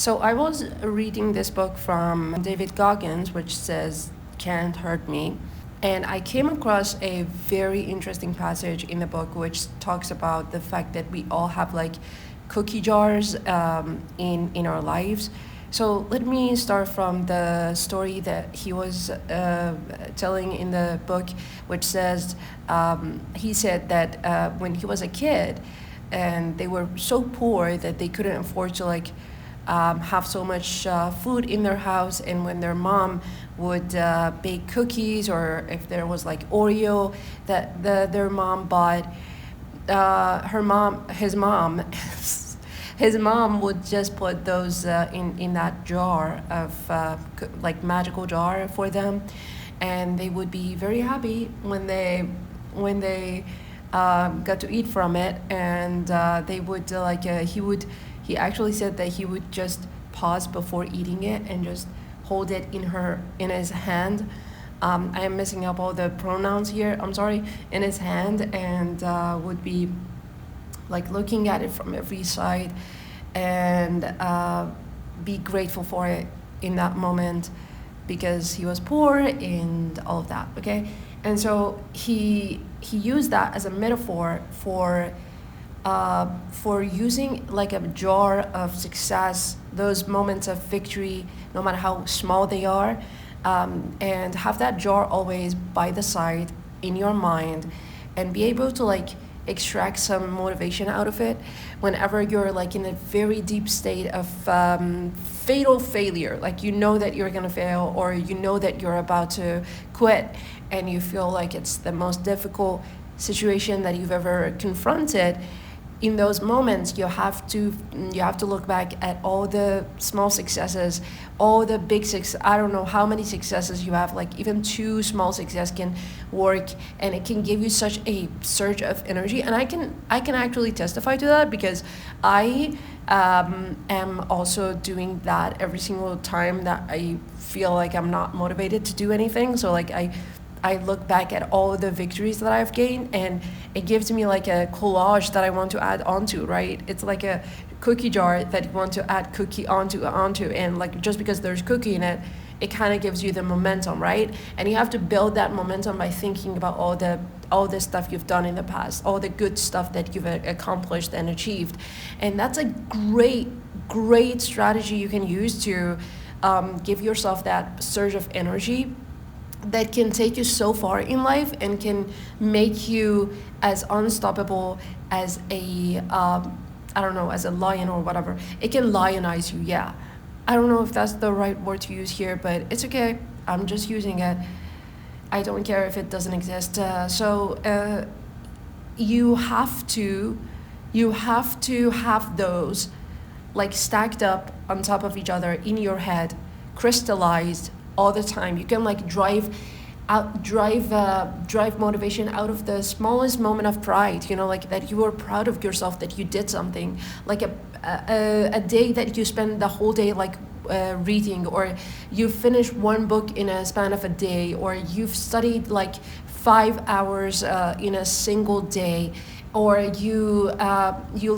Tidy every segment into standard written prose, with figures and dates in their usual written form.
So I was reading this book from David Goggins, which says, "Can't Hurt Me." And I came across a very interesting passage in the book which talks about the fact that we all have like cookie jars in our lives. So let me start from the story that he was telling in the book, which says he said that when he was a kid, and they were so poor that they couldn't afford to have so much food in their house, and when their mom would bake cookies, or if there was like Oreo that their mom bought, his mom would just put those in that jar of like magical jar for them, and they would be very happy when they got to eat from it, and they would he actually said that he would just pause before eating it and just hold it in his hand. I am messing up all the pronouns here, I'm sorry, in his hand, and would be like looking at it from every side, and be grateful for it in that moment because he was poor and all of that. Okay, and so he used that as a metaphor for using like a jar of success, those moments of victory, no matter how small they are, and have that jar always by the side in your mind, and be able to like extract some motivation out of it whenever you're like in a very deep state of fatal failure, like you know that you're gonna fail, or you know that you're about to quit, and you feel like it's the most difficult situation that you've ever confronted. In those moments, you have to look back at all the small successes, all the big success. I don't know how many successes you have, like even 2 small success can work, and it can give you such a surge of energy. And I can actually testify to that because I am also doing that every single time that I feel like I'm not motivated to do anything. So like I look back at all the victories that I've gained, and it gives me like a collage that I want to add onto, right? It's like a cookie jar that you want to add cookie onto, and like just because there's cookie in it, it kind of gives you the momentum, right? And you have to build that momentum by thinking about all the stuff you've done in the past, all the good stuff that you've accomplished and achieved. And that's a great strategy you can use to give yourself that surge of energy that can take you so far in life and can make you as unstoppable as a I don't know, as a lion or whatever. It can lionize you, yeah. I don't know if that's the right word to use here, but it's okay. I'm just using it. I don't care if it doesn't exist. So you have to have those like stacked up on top of each other in your head, crystallized all the time. You can like drive motivation out of the smallest moment of pride, you know, like that you are proud of yourself, that you did something, like a day that you spend the whole day like reading, or you finish one book in a span of a day, or you've studied like 5 hours in a single day, or you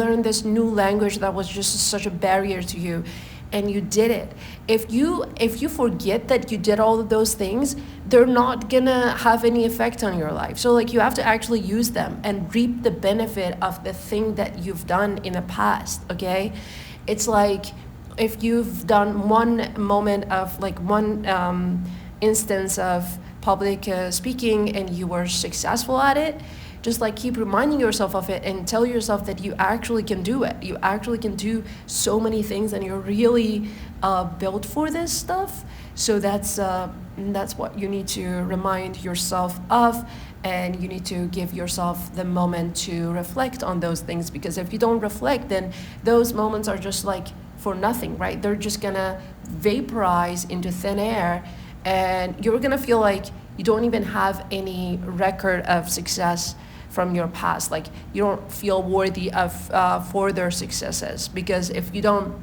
learn this new language that was just such a barrier to you, and you did it. If you forget that you did all of those things, they're not gonna have any effect on your life. So like you have to actually use them and reap the benefit of the thing that you've done in the past, okay? It's like if you've done one moment of like one instance of public speaking and you were successful at it, just like keep reminding yourself of it and tell yourself that you actually can do it. You actually can do so many things, and you're really built for this stuff. So that's what you need to remind yourself of, and you need to give yourself the moment to reflect on those things, because if you don't reflect, then those moments are just like for nothing, right? They're just gonna vaporize into thin air, and you're gonna feel like you don't even have any record of success from your past. Like you don't feel worthy of further successes, because if you don't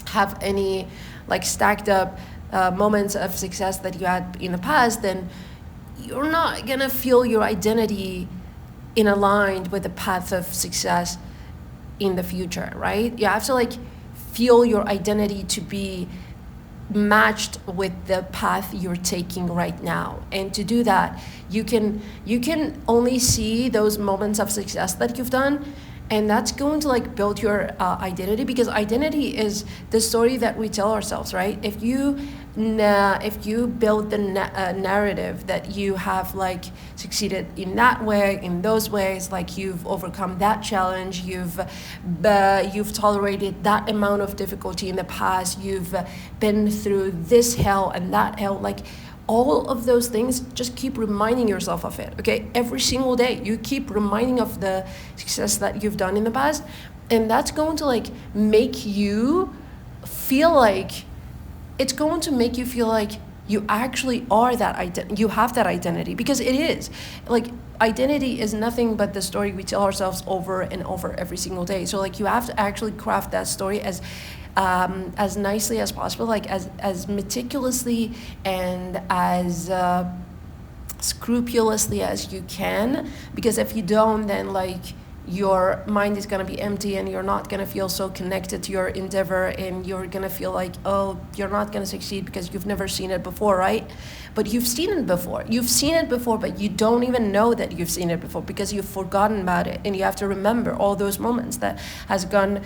have any like stacked up moments of success that you had in the past, then you're not gonna feel your identity in aligned with the path of success in the future, right? You have to like feel your identity to be matched with the path you're taking right now. And to do that, you can only see those moments of success that you've done, and that's going to like build your identity, because identity is the story that we tell ourselves, right? If you build the narrative that you have like succeeded in that way, in those ways, like you've overcome that challenge, you've tolerated that amount of difficulty in the past, you've been through this hell and that hell, like all of those things, just keep reminding yourself of it, okay? Every single day, you keep reminding of the success that you've done in the past, and that's going to like make you feel like, it's going to make you feel like you actually are that you have that identity, because it is. Like, identity is nothing but the story we tell ourselves over and over every single day. So like, you have to actually craft that story as nicely as possible, like as meticulously and as scrupulously as you can, because if you don't, then like your mind is going to be empty and you're not going to feel so connected to your endeavor, and you're going to feel like, oh, you're not going to succeed because you've never seen it before, right? But you've seen it before, but you don't even know that you've seen it before because you've forgotten about it, and you have to remember all those moments that has gone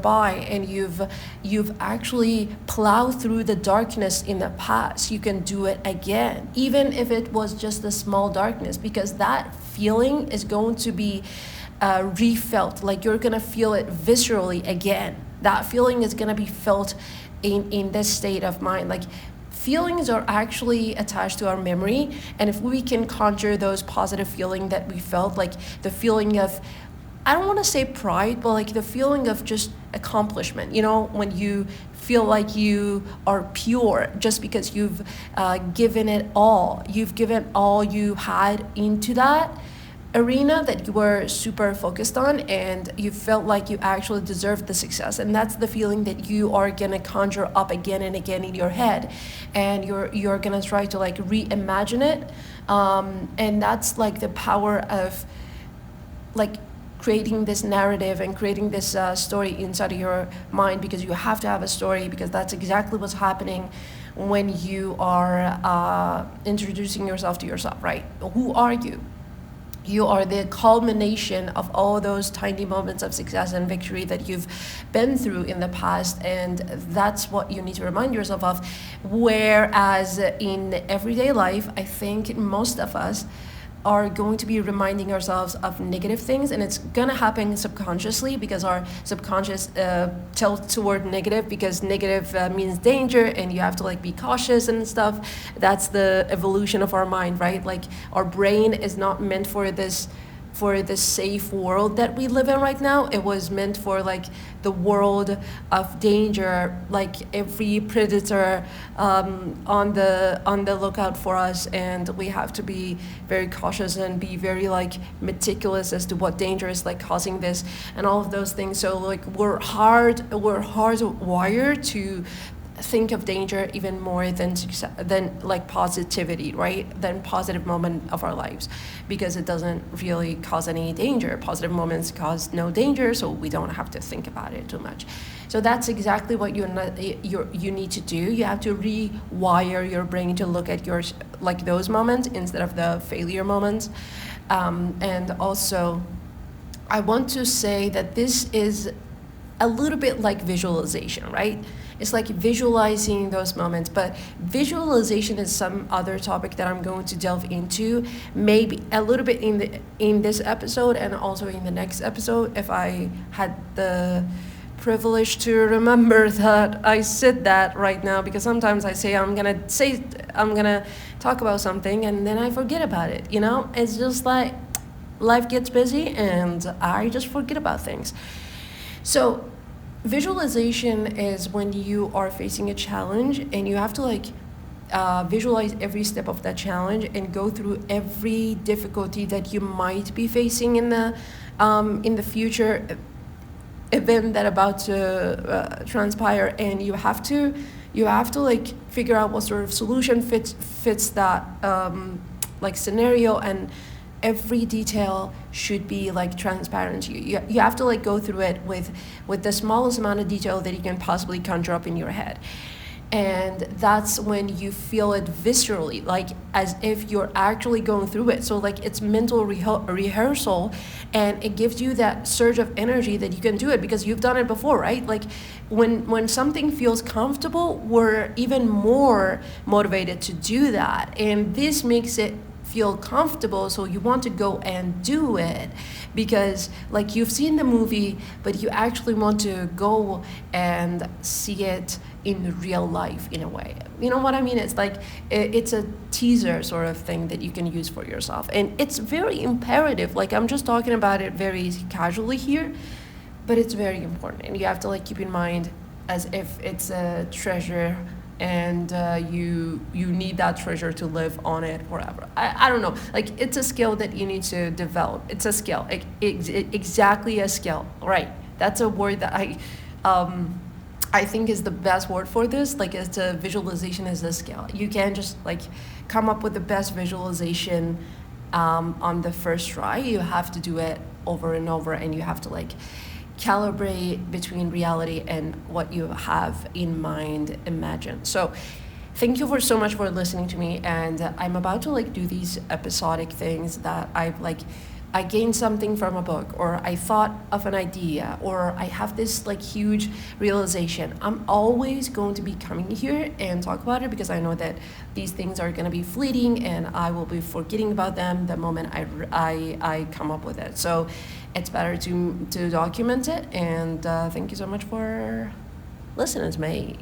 by, and you've actually plowed through the darkness in the past. You can do it again, even if it was just a small darkness, because that feeling is going to be refelt. Like, you're gonna feel it viscerally again. That feeling is gonna be felt in this state of mind. Like, feelings are actually attached to our memory, and if we can conjure those positive feelings that we felt, like the feeling of, I don't want to say pride, but like the feeling of just accomplishment, you know, when you feel like you are pure just because you've given it all. You've given all you had into that arena that you were super focused on, and you felt like you actually deserved the success. And that's the feeling that you are gonna conjure up again and again in your head, and you're gonna try to like reimagine it. And that's like the power of like creating this narrative and creating this story inside of your mind, because you have to have a story, because that's exactly what's happening when you are introducing yourself to yourself, right? Who are you? You are the culmination of all those tiny moments of success and victory that you've been through in the past, and that's what you need to remind yourself of. Whereas in everyday life, I think most of us are going to be reminding ourselves of negative things, and it's gonna happen subconsciously, because our subconscious tilts toward negative, because negative means danger, and you have to like be cautious and stuff. That's the evolution of our mind, right? Like, our brain is not meant for this safe world that we live in right now. It was meant for like the world of danger, like every predator on the lookout for us, and we have to be very cautious and be very like meticulous as to what danger is like causing this and all of those things. So like, we're hardwired to think of danger even more than success, than like positivity, right? Than positive moment of our lives, because it doesn't really cause any danger. Positive moments cause no danger, so we don't have to think about it too much. So that's exactly what you need to do. You have to rewire your brain to look at your like those moments instead of the failure moments. And also, I want to say that this is a little bit like visualization, right? It's like visualizing those moments, but visualization is some other topic that I'm going to delve into, maybe a little bit in this episode, and also in the next episode, if I had the privilege to remember that I said that right now, because sometimes I say I'm gonna talk about something and then I forget about it, you know? It's just like life gets busy and I just forget about things. So visualization is when you are facing a challenge and you have to like visualize every step of that challenge and go through every difficulty that you might be facing in the future event that about to transpire, and you have to like figure out what sort of solution fits that like scenario, and every detail should be like transparent to you. You have to like go through it with the smallest amount of detail that you can possibly conjure up in your head. And that's when you feel it viscerally, like as if you're actually going through it. So like it's mental rehearsal, and it gives you that surge of energy that you can do it because you've done it before, right? Like when something feels comfortable, we're even more motivated to do that, and this makes it feel comfortable, so you want to go and do it because like you've seen the movie, but you actually want to go and see it in real life in a way. You know what I mean? It's like it's a teaser sort of thing that you can use for yourself, and it's very imperative. Like I'm just talking about it very casually here, but it's very important, and you have to like keep in mind as if it's a treasure, and you need that treasure to live on it forever. I don't know, like it's a skill that you need to develop. It's a skill, exactly a skill, right? That's a word that I think is the best word for this. Like it's a visualization is a skill. You can't just like come up with the best visualization on the first try. You have to do it over and over, and you have to like calibrate between reality and what you have in mind, imagine. So thank you for so much for listening to me, and I'm about to like do these episodic things that I gained something from a book, or I thought of an idea, or I have this like huge realization. I'm always going to be coming here and talk about it because I know that these things are going to be fleeting and I will be forgetting about them the moment I come up with it. So it's better to document it, and thank you so much for listening to me.